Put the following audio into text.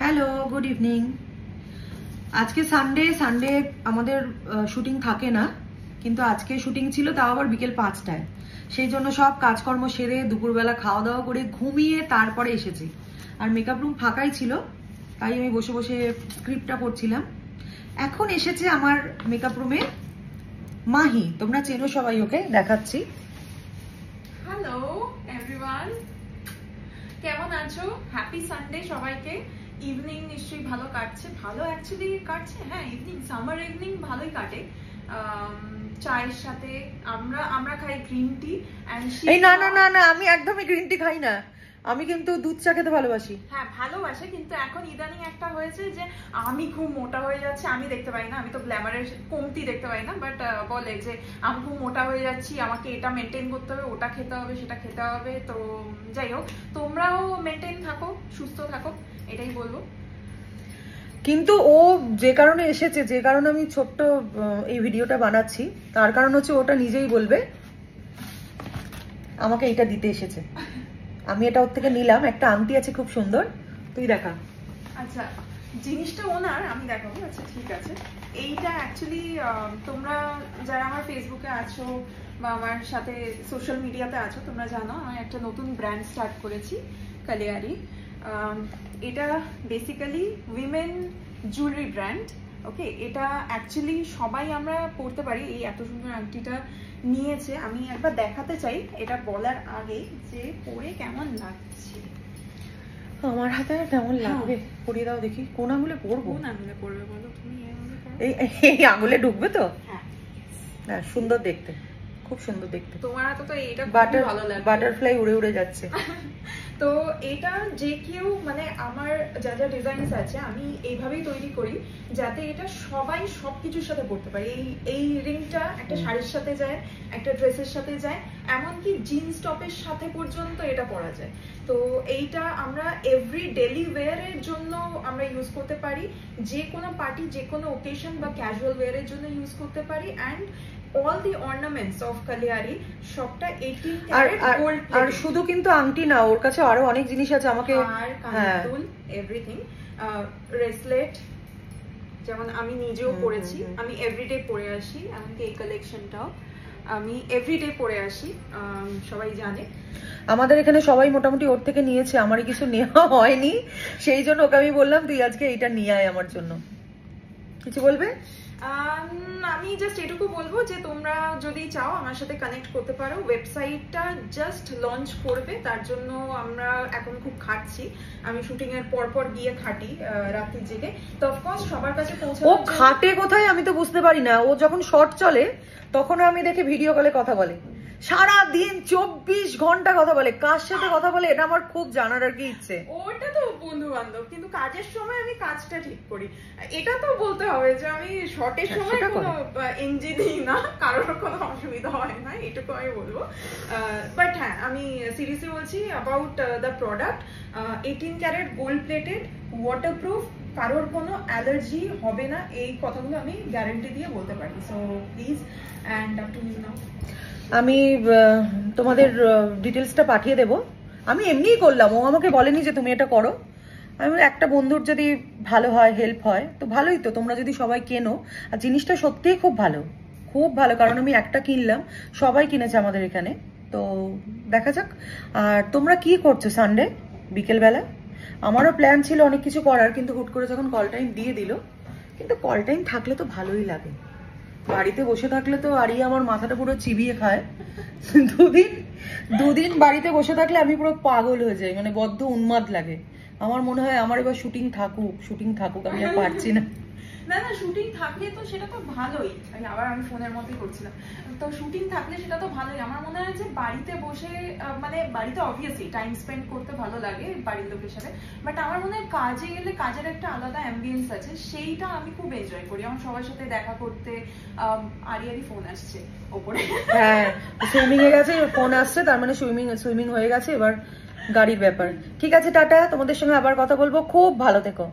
Hello, good evening. আজকে Sunday আমাদের shooting থাকে না, কিন্তু আজকে শুটিং ছিল, তাও আবার বিকেল 5টায়। সেই জন্য সব কাজকর্ম সেরে দুপুরবেলা খাওয়া দাওয়া করে ঘুমিয়ে তারপরে এসেছি। আর মেকআপ রুম ফাঁকাই ছিল, তাই আমি বসে বসে স্ক্রিপ্টটা পড়ছিলাম। এখন এসেছে আমার মেকআপ রুমে মাহি, তোমরা চেনো সবাই ওকে, দেখাচ্ছি। হ্যালো এভরিওয়ান, কেমন আছো? হ্যাপি সানডে সবাইকে। ইভিনিং নিশ্চয়ই ভালো কাটছে। ভালো অ্যাকচুয়ালি কাটছে, হ্যাঁ ইভিনিং, সামার ইভিনিং ভালোই কাটে। চায়ের সাথে আমরা খাই গ্রিন টি এন্ড এই না না না না, আমি একদমই গ্রিন টি খাই না, আমি কিন্তু দুধ চা খেতে ভালোবাসি। হ্যাঁ ভালোবাসে, কিন্তু এখন ইদানিং একটা হয়েছে যে আমি খুব মোটা হয়ে যাচ্ছে। আমি দেখতে পাই না, আমি তো গ্ল্যামারের কমতি দেখতে পাই না, বাট বলে যে আমি খুব মোটা হয়ে যাচ্ছি, আমাকে এটা মেনটেন করতে হবে, ওটা খেতে হবে, সেটা খেতে হবে। তো যাই হোক, তোমরাও মেনটেন থাকো, সুস্থ থাকো, এটাই বলবো। কিন্তু ও যে কারণে এসেছে, যে কারণে আমি ছোট্ট এই ভিডিওটা বানাচ্ছি, তার কারণ হচ্ছে ওটা নিজেই বলবে আমাকে এটা দিতে এসেছে। আমি এটা ওর থেকে নিলাম, একটা আংটি আছে খুব সুন্দর, তুই দেখা। আচ্ছা, জিনিসটা ওনার, আমি দেখাবো। আচ্ছা ঠিক আছে। এইটা অ্যাকচুয়ালি তোমরা যারা আমার ফেসবুকে আছো বা আমার সাথে সোশ্যাল মিডিয়াতে আছো, তোমরা জানো আমি একটা নতুন ব্র্যান্ড স্টার্ট করেছি, কালিয়ারি। এটা বেসিক্যালি উইমেন জুয়েলারি ব্র্যান্ড। ওকে, এটা অ্যাকচুয়ালি সবাই আমরা পরতে পারি। এই এত সুন্দর আংটিটা নিয়েছে, আমি একবার দেখাতে চাই এটা বলার আগে যে পরে কেমন লাগছে। আমার হাতে কেমন লাগবে, পরিয়ে দাও দেখি। কোন আঙুলে পরবো? কোন আঙুলে পরবে বলো তুমি? এই আঙুলে ঢুকবে তো? হ্যাঁ, সুন্দর দেখতে, খুব সুন্দর দেখতে। তোমার হাতে তো এইটা খুব ভালো লাগবে, বাটারফ্লাই উড়ে উড়ে যাচ্ছে। তো এটা যে কেউ, মানে আমার যা যা ডিজাইনস আছে আমি এইভাবেই তৈরি করি যাতে এটা সবাই সবকিছুর সাথে পরতে পারে। এই রিংটা একটা শাড়ির সাথে যায়, একটা ড্রেসের সাথে যায়, এমনকি জিন্স টপের সাথে পর্যন্ত এটা পরা যায়। তো এইটা আমরা এভরি ডেলি ওয়্যারের জন্য আমরা ইউজ করতে পারি, যে কোনো পার্টি, যে কোনো ওকেশন বা ক্যাজুয়াল ওয়্যারের জন্য ইউজ করতে পারি। And all the ornaments of Kalyari সবটা 18 ক্যারেট গোল্ড। আর শুধু কিন্তু আংটি না, ওর কাছে আরো অনেক জিনিস আছে। আমাকে কানদুল, এভরিথিং, ব্রেসলেট, যেমন আমি নিজেও পরেছি, আমি এভরিডে পরে আসি, এমনকি এই কালেকশনটাও আমি এভরিডে পরে আসি, সবাই জানে। আমাদের এখানে সবাই মোটামুটি ওর থেকে নিয়েছে, আমারই কিছু নেওয়া হয়নি, সেই জন্য ওকে আমি বললাম তুই আজকে এটা নিয়ে আয় আমার জন্য। কিছু বলবে? আমি জাস্ট এটুকু বলবো যে তোমরা যদি চাও আমার সাথে কানেক্ট করতে পারো। ওয়েবসাইটটা জাস্ট লঞ্চ করবে, তার জন্য আমরা এখন খুব খাটছি। আমি শুটিং এর পর গিয়ে খাটি রাত্রি জেগে। তো অফকোর্স সবার কাছে পৌঁছানো। ও খাটে কোথায় আমি তো বুঝতে পারি না। ও যখন শর্ট চলে তখন আমি দেখি ভিডিও কলে কথা বলে, সারা দিন 24 ঘন্টা কথা বলে। কার সাথে কথা বলে এটা আমার খুব জানার আর কি ইচ্ছে। ওটা তো বন্ধু বান্ধব, কিন্তু কাজের সময় আমি কাজটা ঠিক করি। এটা তো বলতে হবে যে আমি শর্টের সময় কোনো এনজি দিই না, কারোর কোনো অসুবিধা হয় না, এটুকু আমি বলবো। বাট হ্যাঁ, আমি সিরিয়াসলি বলছি about the product. 18 carat gold plated, waterproof, কারোর কোনো অ্যালার্জি হবে না, এই কথাগুলো আমি গ্যারান্টি দিয়ে বলতে পারি। So please, and up to you now. আমি তোমাদের ডিটেলসটা পাঠিয়ে দেব। আমি এমনিই করলাম, ও আমাকে বলেনি যে তুমি এটা করো। আমি একটা বন্ধুর যদি ভালো হয়, হেল্প হয় তো ভালোই। তো তোমরা যদি সবাই কেনো, আর জিনিসটা সত্যিই খুব ভালো, খুব ভালো, কারণ আমি একটা কিনলাম, সবাই কিনেছে আমাদের এখানে। তো দেখা যাক। আর তোমরা কি করছো সানডে বিকেলবেলা? আমারও প্ল্যান ছিল অনেক কিছু করার, কিন্তু হুট করে যখন কল টাইম দিয়ে দিল। কিন্তু কল টাইম থাকলে তো ভালোই লাগে, বাড়িতে বসে থাকলে তো আরিয়া আমার মাথাটা পুরো চিবিয়ে খায়। দুদিন বাড়িতে বসে থাকলে আমি পুরো পাগল হয়ে যাই, মানে বদ্ধ উন্মাদ লাগে। আমার মনে হয় আমার এবার শুটিং থাকুক, আমি আর পারছি না। না না, শুটিং থাকলে তো সেটা তো ভালোই। আবার আমি ফোনের মধ্যেই করছিলাম। তো শুটিং থাকলে সেটা তো ভালোই। আমার মনে হয় যে বাড়িতে বসে, মানে বাড়িতে অবভিয়াসলি টাইম স্পেন্ড করতে ভালো লাগে বাড়ির লোকের সাথে, বাট আমার মনে হয় কাজে গেলে কাজের একটা আলাদা অ্যাম্বিয়েন্স আছে, সেইটা আমি খুব এনজয় করি। আমার সবার সাথে দেখা করতে। আরিয়ারই ফোন আসছে ওপরে। হ্যাঁ, সুইমিং এ গেছে, ফোন আসছে, তার মানে সুইমিং হয়ে গেছে। এবার গাড়ির ব্যাপার। ঠিক আছে, টাটা, তোমাদের সঙ্গে আবার কথা বলবো। খুব ভালো থেকো।